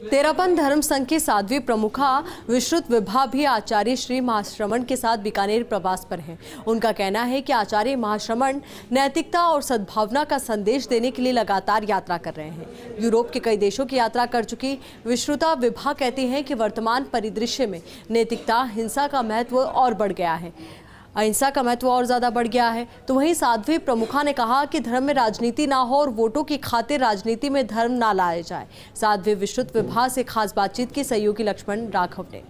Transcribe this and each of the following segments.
तेरापंथ धर्म संघ की साध्वी प्रमुखा विश्रुत विभा भी आचार्य श्री महाश्रमण के साथ बीकानेर प्रवास पर हैं। उनका कहना है कि आचार्य महाश्रमण नैतिकता और सद्भावना का संदेश देने के लिए लगातार यात्रा कर रहे हैं। यूरोप के कई देशों की यात्रा कर चुकी विश्रुता विभा कहती हैं कि वर्तमान परिदृश्य में नैतिकता, हिंसा का महत्व और बढ़ गया है, अहिंसा का महत्व और ज्यादा बढ़ गया है। तो वहीं साध्वी प्रमुखा ने कहा कि धर्म में राजनीति ना हो और वोटों की खातिर राजनीति में धर्म ना लाया जाए। साध्वी विश्रुत विभा से खास बातचीत की सहयोगी लक्ष्मण राघव ने।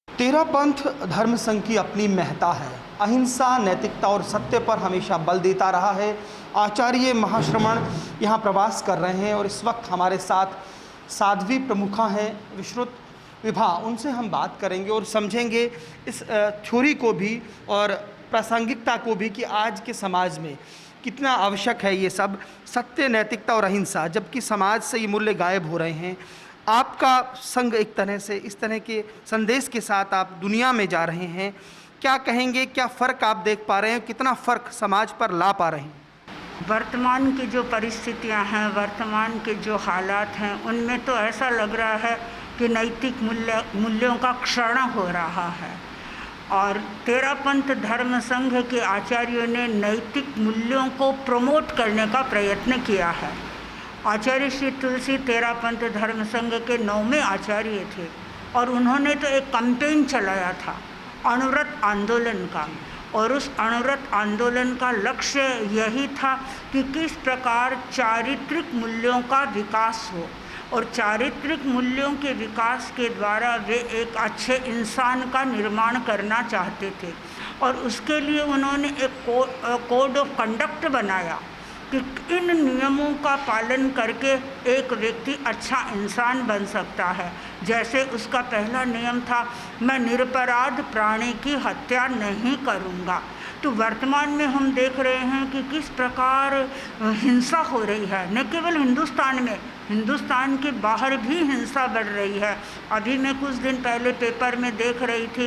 तेरापंथ धर्म संघ की अपनी महत्ता है, अहिंसा, नैतिकता और सत्य पर हमेशा बल देता रहा है। आचार्य महाश्रमण यहाँ प्रवास कर रहे हैं और इस वक्त हमारे साथ साध्वी प्रमुखा हैं विश्रुत विभा। उनसे हम बात करेंगे और समझेंगे इस थ्योरी को भी और प्रासंगिकता को भी कि आज के समाज में कितना आवश्यक है ये सब सत्य, नैतिकता और अहिंसा, जबकि समाज से ये मूल्य गायब हो रहे हैं। आपका संघ एक तरह से इस तरह के संदेश के साथ आप दुनिया में जा रहे हैं, क्या कहेंगे, क्या फ़र्क आप देख पा रहे हैं, कितना फ़र्क समाज पर ला पा रहे हैं? वर्तमान की जो परिस्थितियां हैं, वर्तमान के जो हालात हैं, उनमें तो ऐसा लग रहा है कि नैतिक मूल्यों का क्षरण हो रहा है। और तेरापंथ धर्म संघ के आचार्यों ने नैतिक मूल्यों को प्रमोट करने का प्रयत्न किया है। आचार्य श्री तुलसी तेरापंथ धर्म संघ के 9वें आचार्य थे और उन्होंने तो एक कैंपेन चलाया था अणुव्रत आंदोलन का, और उस अणुव्रत आंदोलन का लक्ष्य यही था कि किस प्रकार चारित्रिक मूल्यों का विकास हो, और चारित्रिक मूल्यों के विकास के द्वारा वे एक अच्छे इंसान का निर्माण करना चाहते थे। और उसके लिए उन्होंने एक कोड ऑफ कंडक्ट बनाया कि इन नियमों का पालन करके एक व्यक्ति अच्छा इंसान बन सकता है। जैसे उसका पहला नियम था, मैं निरपराध प्राणी की हत्या नहीं करूँगा। तो वर्तमान में हम देख रहे हैं कि किस प्रकार हिंसा हो रही है, न केवल हिंदुस्तान में, हिंदुस्तान के बाहर भी हिंसा बढ़ रही है। अभी मैं कुछ दिन पहले पेपर में देख रही थी,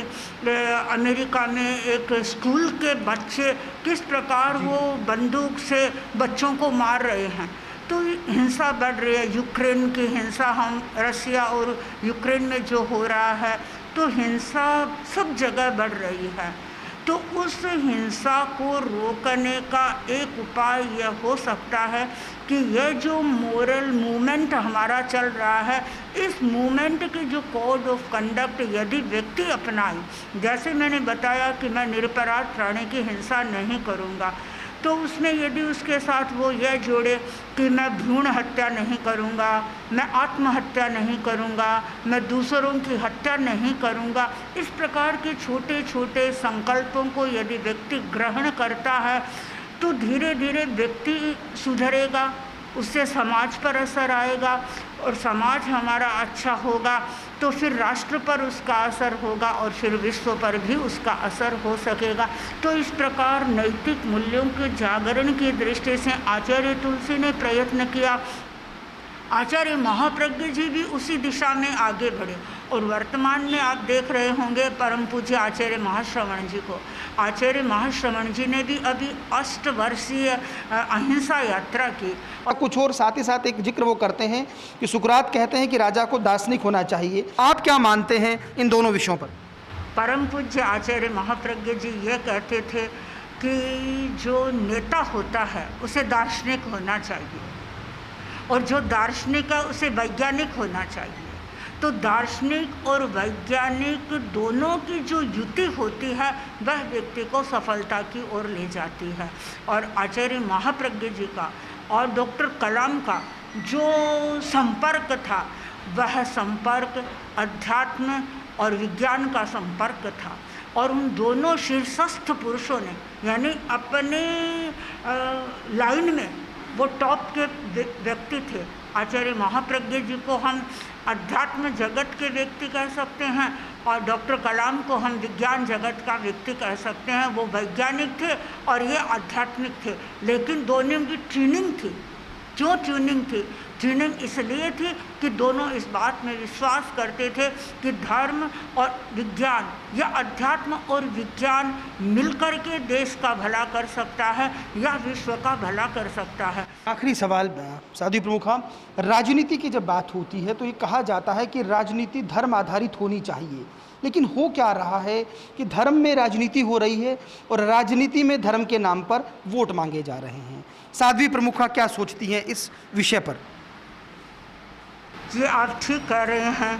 अमेरिका में एक स्कूल के बच्चे किस प्रकार वो बंदूक से बच्चों को मार रहे हैं। तो हिंसा बढ़ रही है। यूक्रेन की हिंसा, हम रसिया और यूक्रेन में जो हो रहा है, तो हिंसा सब जगह बढ़ रही है। तो उस हिंसा को रोकने का एक उपाय यह हो सकता है कि यह जो मोरल मूवमेंट हमारा चल रहा है, इस मूवमेंट के जो कोड ऑफ कंडक्ट यदि व्यक्ति अपनाए, जैसे मैंने बताया कि मैं निरपराध प्राणी की हिंसा नहीं करूँगा, तो उसमें यदि उसके साथ वो यह जोड़े कि मैं भ्रूण हत्या नहीं करूँगा, मैं आत्महत्या नहीं करूँगा, मैं दूसरों की हत्या नहीं करूँगा, इस प्रकार के छोटे छोटे संकल्पों को यदि व्यक्ति ग्रहण करता है तो धीरे धीरे व्यक्ति सुधरेगा, उससे समाज पर असर आएगा, और समाज हमारा अच्छा होगा तो फिर राष्ट्र पर उसका असर होगा और फिर विश्व पर भी उसका असर हो सकेगा। तो इस प्रकार नैतिक मूल्यों के जागरण की दृष्टि से आचार्य तुलसी ने प्रयत्न किया। आचार्य महाप्रज्ञ जी भी उसी दिशा में आगे बढ़े, और वर्तमान में आप देख रहे होंगे परम पूज्य आचार्य महाश्रमण जी को। आचार्य महाश्रमण जी ने भी अभी 8 वर्षीय अहिंसा यात्रा की। और कुछ और साथ ही साथ एक जिक्र वो करते हैं कि सुकरात कहते हैं कि राजा को दार्शनिक होना चाहिए। आप क्या मानते हैं इन दोनों विषयों पर? परम पूज्य आचार्य महाप्रज्ञ जी ये कहते थे कि जो नेता होता है उसे दार्शनिक होना चाहिए, और जो दार्शनिक है उसे वैज्ञानिक होना चाहिए। तो दार्शनिक और वैज्ञानिक दोनों की जो युति होती है वह व्यक्ति को सफलता की ओर ले जाती है। और आचार्य महाप्रज्ञ जी का और डॉक्टर कलाम का जो संपर्क था, वह संपर्क अध्यात्म और विज्ञान का संपर्क था। और उन दोनों शीर्षस्थ पुरुषों ने, यानी अपने लाइन में वो टॉप के व्यक्ति थे। आचार्य महाप्रज्ञ जी को हम अध्यात्म जगत के व्यक्ति कह सकते हैं, और डॉक्टर कलाम को हम विज्ञान जगत का व्यक्ति कह सकते हैं। वो वैज्ञानिक थे और ये आध्यात्मिक थे, लेकिन दोनों की ट्यूनिंग थी। क्यों ट्यूनिंग थी? ट्रेनिंग इसलिए थी कि दोनों इस बात में विश्वास करते थे कि धर्म और विज्ञान या अध्यात्म और विज्ञान मिलकर के देश का भला कर सकता है या विश्व का भला कर सकता है। आखिरी सवाल साध्वी प्रमुखा, राजनीति की जब बात होती है तो ये कहा जाता है कि राजनीति धर्म आधारित होनी चाहिए, लेकिन हो क्या रहा है कि धर्म में राजनीति हो रही है और राजनीति में धर्म के नाम पर वोट मांगे जा रहे हैं। साध्वी प्रमुखा क्या सोचती हैं इस विषय पर? ये आप ठीक कह रहे हैं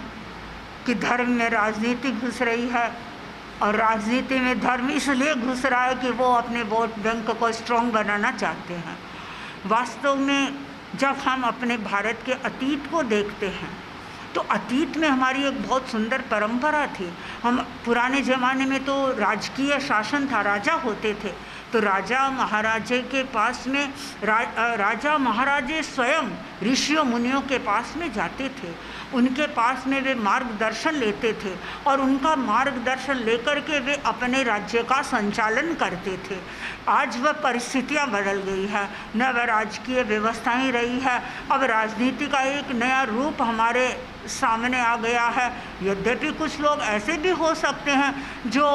कि धर्म में राजनीति घुस रही है और राजनीति में धर्म इसलिए घुस रहा है कि वो अपने वोट बैंक को स्ट्रॉन्ग बनाना चाहते हैं। वास्तव में जब हम अपने भारत के अतीत को देखते हैं तो अतीत में हमारी एक बहुत सुंदर परंपरा थी। हम पुराने ज़माने में तो राजकीय शासन था, राजा होते थे, तो राजा महाराजे के पास में राजा महाराजे स्वयं ऋषियों मुनियों के पास में जाते थे, उनके पास में वे मार्गदर्शन लेते थे और उनका मार्गदर्शन लेकर के वे अपने राज्य का संचालन करते थे। आज वह परिस्थितियां बदल गई है, न वह राजकीय व्यवस्था ही रही है, अब राजनीति का एक नया रूप हमारे सामने आ गया है। यद्यपि कुछ लोग ऐसे भी हो सकते हैं जो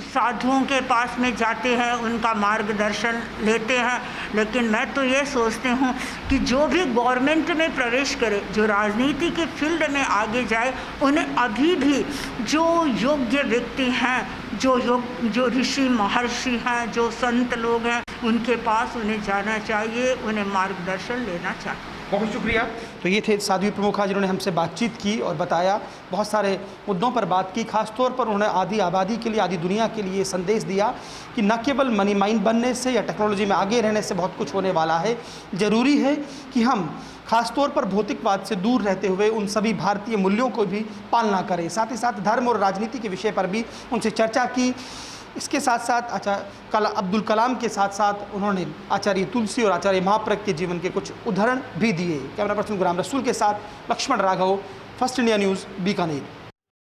साधुओं के पास में जाते हैं, उनका मार्गदर्शन लेते हैं, लेकिन मैं तो ये सोचती हूँ कि जो भी गवर्नमेंट में प्रवेश करे, जो राजनीति के फील्ड में आगे जाए, उन्हें अभी भी जो योग्य व्यक्ति हैं, जो ऋषि महर्षि हैं, जो संत लोग हैं, उनके पास उन्हें जाना चाहिए, उन्हें मार्गदर्शन लेना चाहिए। बहुत शुक्रिया। तो ये थे साध्वी प्रमुखा जिन्होंने हमसे बातचीत की और बताया, बहुत सारे मुद्दों पर बात की। खासतौर पर उन्होंने आदि आबादी के लिए, आदि दुनिया के लिए संदेश दिया कि न केवल मनी माइंड बनने से या टेक्नोलॉजी में आगे रहने से बहुत कुछ होने वाला है, ज़रूरी है कि हम खासतौर पर भौतिकवाद से दूर रहते हुए उन सभी भारतीय मूल्यों को भी पालना करें। साथ ही साथ धर्म और राजनीति के विषय पर भी उनसे चर्चा की। इसके साथ साथ अब्दुल कलाम के साथ साथ उन्होंने आचार्य तुलसी और आचार्य महाप्रज्ञ के जीवन के कुछ उदाहरण भी दिए। कैमरा पर्सन गुलाम रसूल के साथ Laxman Raghav, First India News, Bikaner.